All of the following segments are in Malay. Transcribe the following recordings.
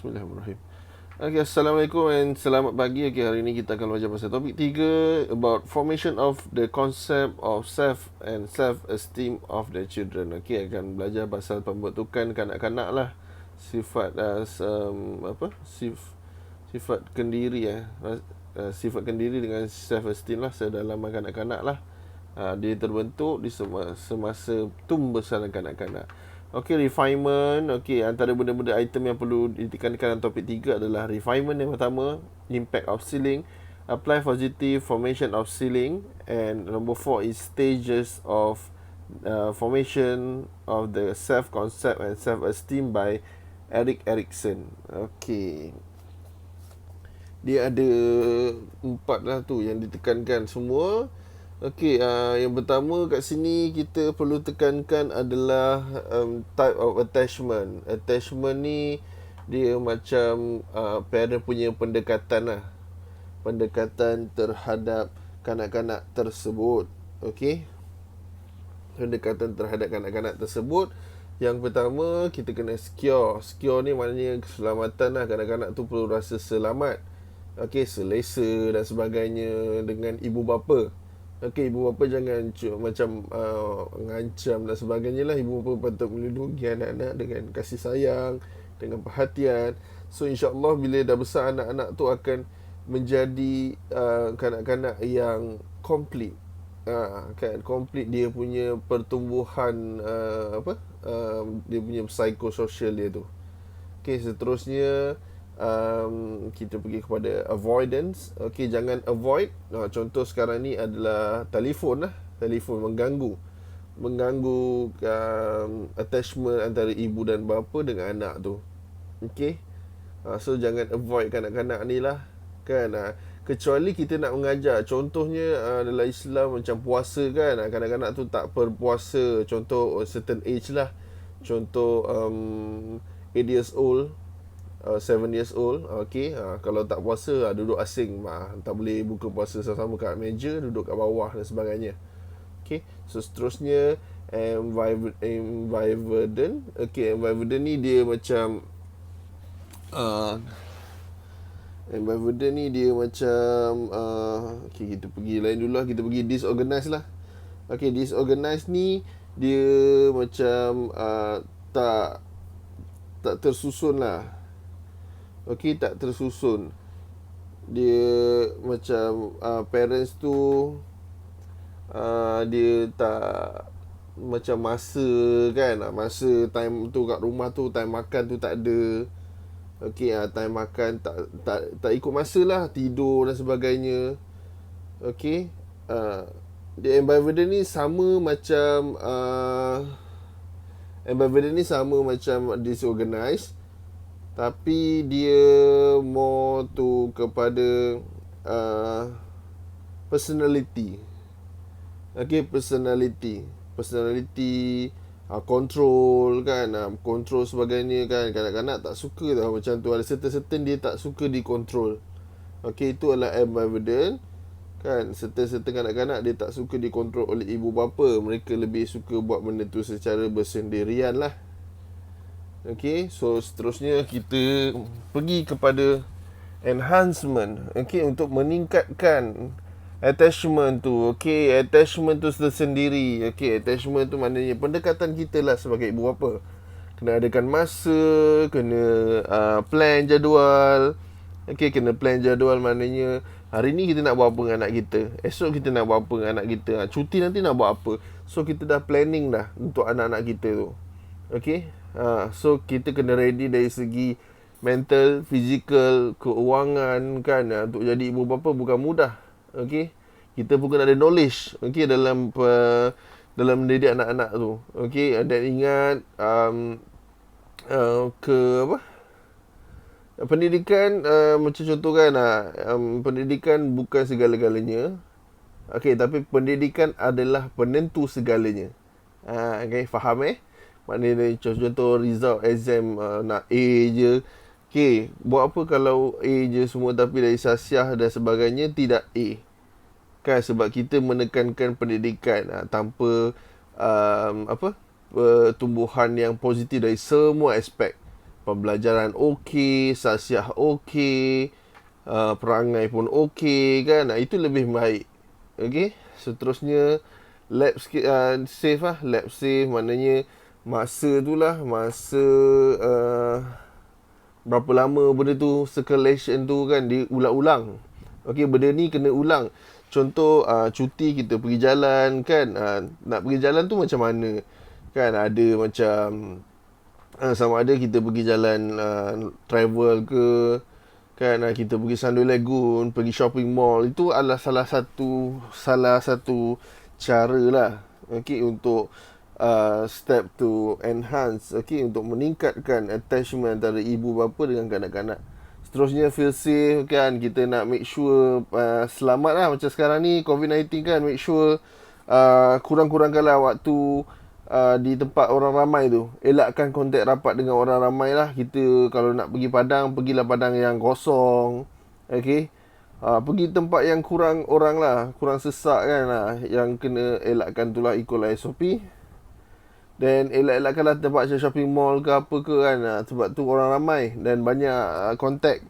Bismillahirrahmanirrahim. Okay, Assalamualaikum and selamat pagi. Okay, hari ini kita akan belajar pasal topik 3 about formation of the concept of self and self-esteem of the children. Okay, akan belajar pasal pembentukan kanak-kanak lah. Sifat sifat kendiri sifat kendiri dengan self-esteem lah sedalaman kanak-kanak lah. Dia terbentuk di semasa tumbuh besaran kanak-kanak. Okey, refinement. Okey, antara benda-benda item yang perlu ditekankan dalam topik 3 adalah refinement yang pertama, impact of ceiling, apply positive formation of ceiling, and number 4 is stages of formation of the self concept and self esteem by Erik Erikson. Okey. Dia ada 4 lah tu yang ditekankan semua. Okey, yang pertama kat sini kita perlu tekankan adalah type of attachment. Attachment ni dia macam parent punya pendekatan lah. Pendekatan terhadap kanak-kanak tersebut. Okey. Pendekatan terhadap kanak-kanak tersebut. Yang pertama kita kena secure. Secure ni maknanya keselamatan lah. Kanak-kanak tu perlu rasa selamat. Okey, selesa dan sebagainya dengan ibu bapa. Okey, ibu bapa jangan macam mengancam dan sebagainya lah. Ibu bapa patut melindungi anak-anak dengan kasih sayang, dengan perhatian. So insyaAllah bila dah besar, anak-anak tu akan menjadi kanak-kanak yang complete. Kan, complete dia punya pertumbuhan dia punya psikososial dia tu. Okey, seterusnya kita pergi kepada avoidance. Okey, jangan avoid. Contoh sekarang ni adalah telefon lah. Telefon mengganggu attachment antara ibu dan bapa dengan anak tu. Okey. So jangan avoid kanak-kanak ni lah. Kan, kecuali kita nak mengajar. Contohnya dalam Islam macam puasa kan, kanak-kanak tu tak berpuasa. Contoh certain age lah. Contoh 8 years old, 7 years old. Okay, kalau tak puasa, duduk asing, tak boleh buka puasa sama-sama kat meja, duduk kat bawah dan sebagainya. Okay, so seterusnya environment. Okay, environment ni dia macam okay, kita pergi lain dulu lah. Kita pergi disorganized lah. Okay, disorganized ni dia macam tak tersusun lah. Okey, tak tersusun. Dia macam parents tu dia tak macam masa kan, masa time tu kat rumah tu, time makan tu tak ada. Okey, time makan tak ikut masa lah, tidur dan sebagainya. Okey, the environment ni sama macam disorganized, tapi dia more tu kepada personality. Okay, personality, control kan, control sebagainya kan. Kanak-kanak tak suka tau macam tu. Ada certain dia tak suka dikontrol. Okay, itu adalah environment kan. Certain kanak-kanak dia tak suka dikontrol oleh ibu bapa. Mereka lebih suka buat benda tu secara bersendirian lah. Okay, so seterusnya kita pergi kepada enhancement. Okay, untuk meningkatkan attachment tu. Okay, attachment tu tersendiri. Okay, attachment tu maknanya pendekatan kita lah sebagai ibu bapa. Kena adakan masa, kena plan jadual. Okay, kena plan jadual maknanya hari ni kita nak buat apa dengan anak kita, esok kita nak buat apa dengan anak kita, cuti nanti nak buat apa. So kita dah planning dah untuk anak-anak kita tu. Okay, so kita kena ready dari segi mental, fizikal, keuangan kan. Untuk jadi ibu bapa bukan mudah. Okay, kita pun kena ada knowledge, okay, dalam mendidik anak-anak tu. Okay, dan ingat pendidikan macam contoh kan, pendidikan bukan segala-galanya. Okay, tapi pendidikan adalah penentu segalanya. Okay, faham Maknanya contoh result exam nak A je. Okay, buat apa kalau A je semua tapi dari sasiah dan sebagainya tidak A? Kan, sebab kita menekankan pendidikan tanpa pertumbuhan yang positif dari semua aspek. pembelajaran okey, sasiah okey, perangai pun okey kan. Itu lebih baik. Okey. Seterusnya lab safe lah. Lab safe maknanya masa tu lah, masa berapa lama benda tu circulation tu kan diulang-ulang. Okey, benda ni kena ulang. Contoh cuti kita pergi jalan kan, nak pergi jalan tu macam mana kan, ada macam sama ada kita pergi jalan travel ke kan, kita pergi Sandoi Lagoon, pergi shopping mall, itu adalah salah satu cara lah, okey, untuk step to enhance, okey, untuk meningkatkan attachment antara ibu bapa dengan kanak-kanak. Seterusnya feel safe kan, kita nak make sure selamat lah. Macam sekarang ni COVID-19 kan, make sure kurang-kurangkanlah waktu di tempat orang ramai tu. Elakkan kontak rapat dengan orang ramai lah. Kita kalau nak pergi padang, pergilah padang yang kosong. Okay. Pergi tempat yang kurang orang lah, kurang sesak kan lah. Yang kena elakkan tu lah, ikutlah SOP. Dan elakkanlah tempat macam shopping mall ke apa ke kan, sebab tu orang ramai dan banyak kontak.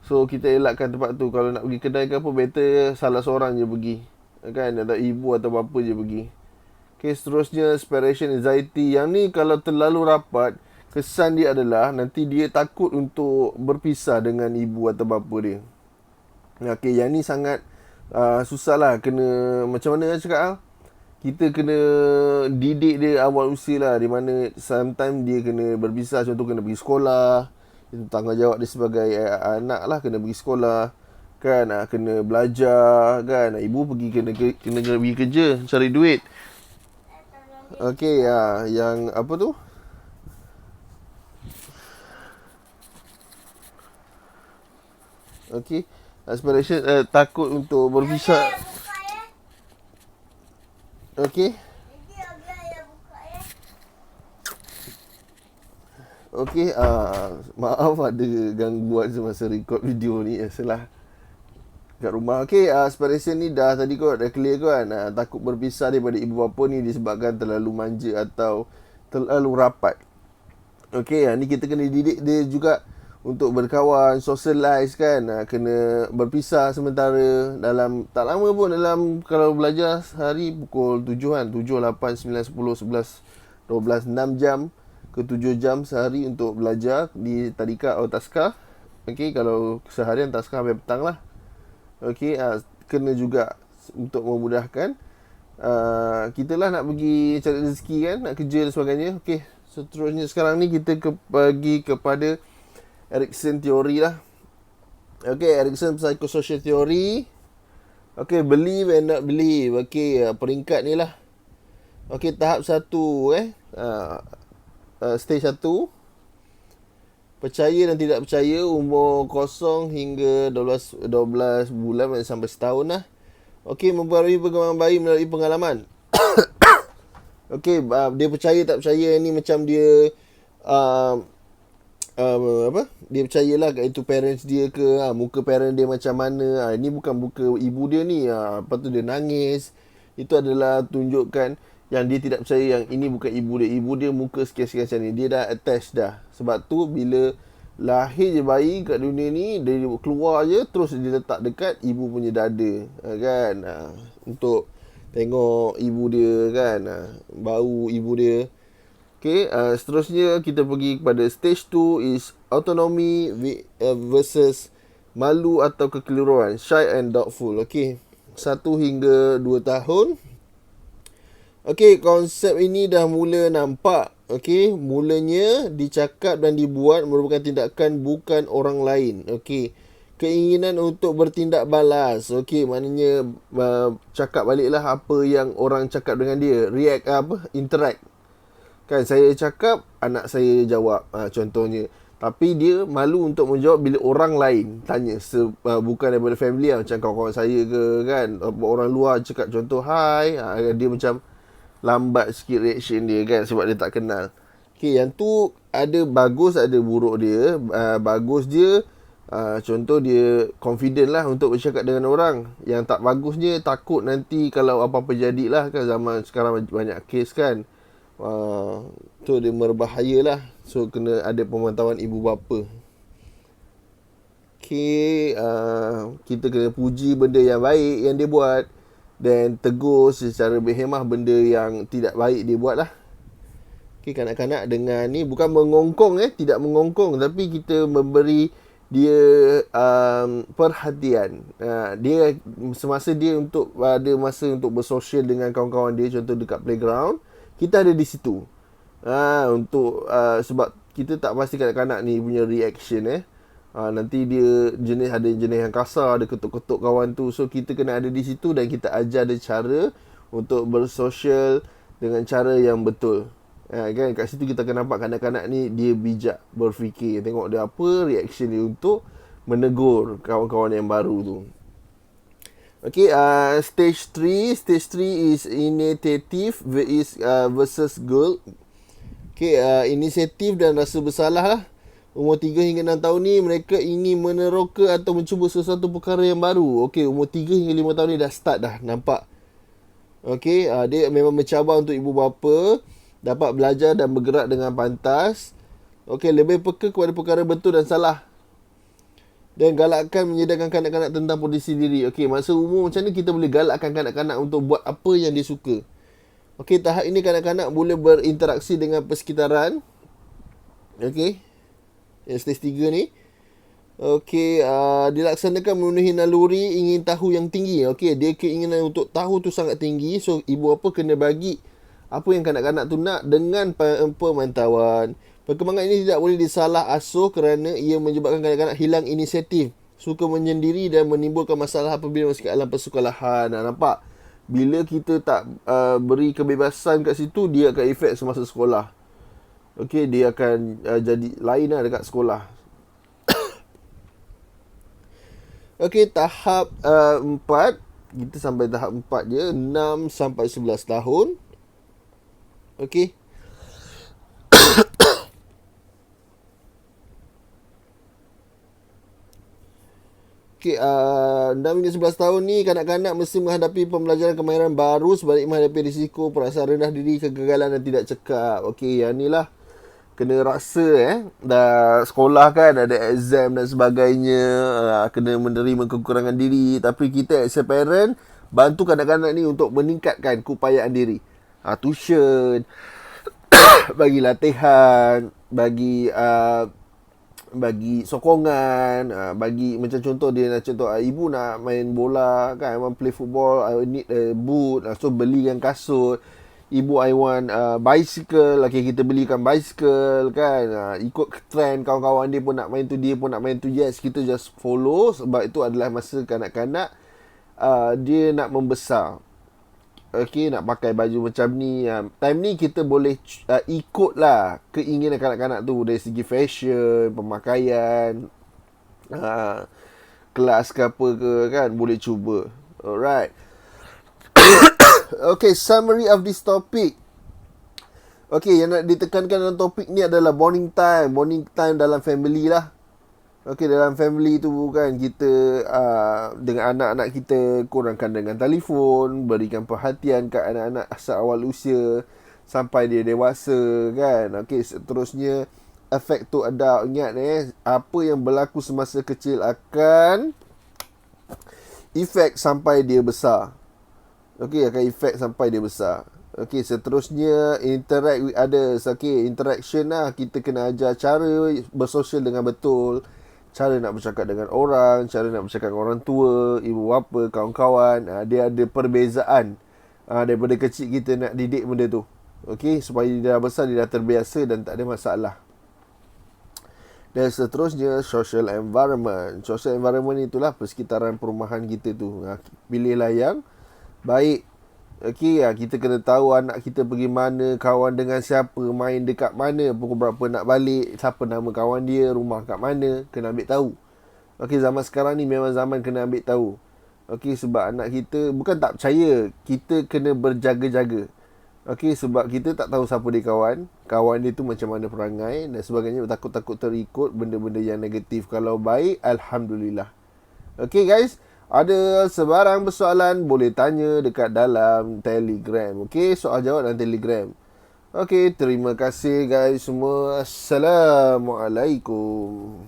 So kita elakkan tempat tu. Kalau nak pergi kedai ke apa, better salah seorang je pergi kan, ada ibu atau bapa je pergi. Okay, seterusnya separation anxiety. Yang ni kalau terlalu rapat, kesan dia adalah nanti dia takut untuk berpisah dengan ibu atau bapa dia. Okay, yang ni sangat susah lah. Kena macam mana nak cakap lah, kita kena didik dia awal usia lah, di mana sometimes dia kena berpisah. Contoh kena pergi sekolah, itu tanggungjawab dia sebagai anak lah, kena pergi sekolah kan, kena belajar kan, ibu kena pergi kerja cari duit. Okey, yang apa tu? Okey, aspiration takut untuk berpisah. Okey. Okey, maaf ada gangguan semasa record video ni, salah kat rumah. Okey, aspiration ni dah tadi kot, dah clear kan. Takut berpisah daripada ibu bapa ni disebabkan terlalu manja atau terlalu rapat. Okey, ni kita kena didik dia juga untuk berkawan, socialize kan. Kena berpisah sementara dalam, tak lama pun, dalam kalau belajar sehari pukul 7 kan, 7, 8, 9, 10, 11, 12, 6 jam ke 7 jam sehari untuk belajar di tadika atau taska. Okey, kalau seharian taska sampai petang lah. Okey, kena juga untuk memudahkan kita lah nak pergi cari rezeki kan, nak kerja dan sebagainya. Okey, seterusnya sekarang ni kita pergi kepada Erikson Theory lah. Okey, Erikson Psychosocial Theory. Okey, believe and not believe. Okey, peringkat ni lah. Okey, tahap 1 stage 1, percaya dan tidak percaya, umur 0 hingga 12 bulan sampai setahun lah. Okey, mempengaruhi perkembangan bayi melalui pengalaman. Okey, dia percaya tak percaya ni macam dia dia percayalah kat itu parents dia ke, muka parent dia macam mana. Ini bukan muka ibu dia ni, lepas tu dia nangis. Itu adalah tunjukkan yang dia tidak percaya yang ini bukan ibu dia. Ibu dia muka sekian-sekian macam ni, dia dah attach dah. Sebab tu bila lahir je bayi kat dunia ni, dia keluar je terus dia letak dekat ibu punya dada kan, untuk tengok ibu dia kan, bau ibu dia. Okay, seterusnya kita pergi kepada stage 2 is autonomy versus malu atau kekeliruan, shy and doubtful. Okay, 1 hingga 2 tahun. Okey, konsep ini dah mula nampak. Okey, mulanya dicakap dan dibuat merupakan tindakan bukan orang lain. Okey, keinginan untuk bertindak balas. Okey, maknanya cakap baliklah apa yang orang cakap dengan dia. React interact. Kan, saya cakap, anak saya jawab, contohnya. Tapi dia malu untuk menjawab bila orang lain tanya, bukan daripada family lah, macam kawan-kawan saya ke kan, orang luar cakap contoh hi, dia macam lambat sikit reaction dia kan, sebab dia tak kenal. Okay, yang tu ada bagus ada buruk dia. Bagus dia, contoh dia confident lah untuk bercakap dengan orang. Yang tak bagusnya takut nanti kalau apa-apa jadilah kan, zaman sekarang banyak kes kan. Tu dia berbahaya lah So kena ada pemantauan ibu bapa. Okay, kita kena puji benda yang baik yang dia buat, dan tegur secara berhemah benda yang tidak baik dia buat lah. Okay, kanak-kanak dengan ni bukan mengongkong, tidak mengongkong, tapi kita memberi dia perhatian. Dia semasa dia untuk ada masa untuk bersosial dengan kawan-kawan dia, contoh dekat playground, kita ada di situ. Untuk sebab kita tak pasti kanak-kanak ni punya reaction. Nanti dia ada jenis yang kasar, ada ketuk-ketuk kawan tu. So kita kena ada di situ dan kita ajar dia cara untuk bersosial dengan cara yang betul. Kan kat situ kita akan nampak kanak-kanak ni dia bijak berfikir. Tengok dia apa reaction dia untuk menegur kawan-kawan yang baru tu. Okay, stage 3. Stage 3 is initiative versus goal. Okay, inisiatif dan rasa bersalah lah. Umur 3 hingga 6 tahun ni mereka ingin meneroka atau mencuba sesuatu perkara yang baru. Okay, umur 3 hingga 5 tahun ni dah start dah, nampak. Okay, dia memang mencabar untuk ibu bapa dapat belajar dan bergerak dengan pantas. Okay, lebih peka kepada perkara betul dan salah. Dan galakkan menyedarkan kanak-kanak tentang posisi diri. Okay, masa umur macam ni kita boleh galakkan kanak-kanak untuk buat apa yang dia suka. Okay, tahap ini kanak-kanak boleh berinteraksi dengan persekitaran. Okay, yang stage 3 ni. Okay, dilaksanakan memenuhi naluri ingin tahu yang tinggi. Okay, dia keinginan untuk tahu tu sangat tinggi. So, ibu bapa kena bagi apa yang kanak-kanak tu nak dengan pemantauan. Perkembangan ini tidak boleh disalah asuh kerana ia menyebabkan kanak-kanak hilang inisiatif, suka menyendiri dan menimbulkan masalah apabila masuk ke alam persekolahan. Nampak? Bila kita tak beri kebebasan kat situ, dia akan efek semasa sekolah. Okay, dia akan jadi lain lah dekat sekolah. Okay, tahap 4. Kita sampai tahap 4 je. 6 sampai 11 tahun. Okay. Okay, 6 hingga 11 tahun ni kanak-kanak mesti menghadapi pembelajaran kemahiran baru sebalik menghadapi risiko perasaan rendah diri, kegagalan dan tidak cekap. Okay, yang ni lah kena rasa dah sekolah kan ada exam dan sebagainya, kena menerima kekurangan diri, tapi kita as a parent bantu kanak-kanak ni untuk meningkatkan keupayaan diri. Tuition, bagi latihan, bagi sokongan, bagi macam contoh dia nak contoh ibu nak main bola kan, I want play football, I need a boot, so belikan kasut. Ibu, I want bicycle, okay, kita belikan bicycle kan. Ikut trend kawan-kawan dia pun nak main tu, dia pun nak main tu. Yes, kita just follow sebab itu adalah masa kanak-kanak dia nak membesar. Okay, nak pakai baju macam ni. Time ni kita boleh ikut lah keinginan kanak-kanak tu dari segi fashion, pemakaian, kelas ke apa ke kan, boleh cuba. Alright. Okay, summary of this topic. Okay, yang nak ditekankan dalam topik ni adalah bonding time. Bonding time dalam family lah. Okay, dalam family tu kan kita dengan anak-anak kita kurangkan dengan telefon, berikan perhatian ke anak-anak asal awal usia sampai dia dewasa kan. Okay, seterusnya efek tu adult. Ingat apa yang berlaku semasa kecil akan efek sampai dia besar. Okay, akan efek sampai dia besar. Okay, seterusnya interact with others. Okay, interaction lah. Kita kena ajar cara bersosial dengan betul, cara nak bercakap dengan orang, cara nak bercakap dengan orang tua, ibu bapa, kawan-kawan. Dia ada perbezaan. Daripada kecil kita nak didik benda tu. Okay, supaya dia dah besar, dia dah terbiasa dan tak ada masalah. Dan seterusnya social environment. Social environment itulah persekitaran perumahan kita tu. Pilihlah yang baik. Okay, kita kena tahu anak kita pergi mana, kawan dengan siapa, main dekat mana, pukul berapa nak balik, siapa nama kawan dia, rumah kat mana, kena ambil tahu. Okay, zaman sekarang ni memang zaman kena ambil tahu. Okay, sebab anak kita bukan tak percaya, kita kena berjaga-jaga. Okay, sebab kita tak tahu siapa dia kawan dia tu macam mana perangai dan sebagainya, takut-takut terikut benda-benda yang negatif. Kalau baik, Alhamdulillah. Okay guys, ada sebarang persoalan boleh tanya dekat dalam Telegram. Okay, soal jawab dalam Telegram. Okey, terima kasih guys semua. Assalamualaikum.